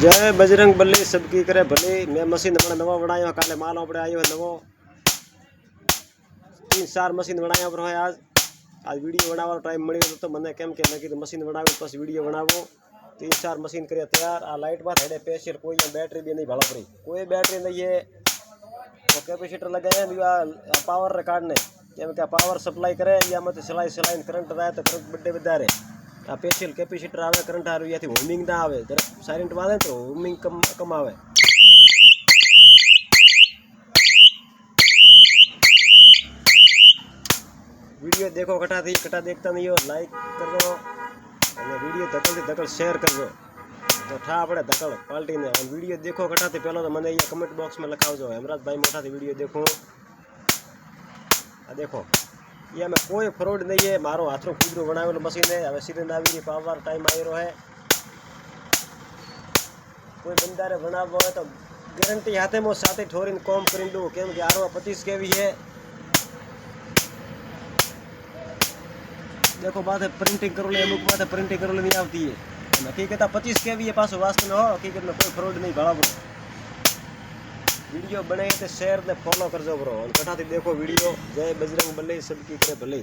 जय बजरंग बली सबकी करे भले। मैं मशीन अपना नवा बनाया काले माल अपने आयो है नवो 3-4 मशीन बनाया पर आज आज वीडियो बनावा टाइम मिली तो मैंने केम के लगी तो मशीन बनावी बस वीडियो बनावो 3-4 मशीन करे तैयार। आ लाइट बात हेडे स्पेशल कोई बैटरी भी नहीं भाड़ा पड़ी कोई बैटरी नहीं है तो कैपेसिटर लगाए पावर रिकॉर्ड ने केम के पावर सप्लाई करे या मत सिलाई करंट रहे तो करंट बड़े बदा रहे। आ स्पेशल कैपेसिटर आवे करंट आ रही होमिंग ना आवे जरा साइलेंट वाले तो होमिंग कम आवे। वीडियो देखो कटा थी कटा देखता नहीं हो लाइक कर दो और वीडियो धकल शेयर कर दो तो ठा अपने धकल पाल्टी ने वीडियो देखो कटा थी पहले तो मैंने ये कमेंट बॉक्स में लिखाओ हेमराज भाई मोटा थी वीडियो देखो। आ देखो ये में कोई फ्रॉड नहीं है मारो हाथों खुदरो बनावेलो मशीन है हमें सीधे आवी पावर टाइम आई रहा है कोई बंदारे बनावो है तो गारंटी हाथे में साथे ठोरीन कॉम करी दो केम कि आरो 25 केवी है। देखो बात है प्रिंटिंग करो ले अमुक बात है प्रिंटिंग करो ले नहीं आती है हकीकत 25 केवी है पास वास्तव में हो हकीकत में कोई फ्रॉड नहीं भाड़ा ब्रो। वीडियो बने तो शेयर ने फॉलो कर जो ब्रो और कटा देखो वीडियो। जय बजरंग बली सबकी करे भले।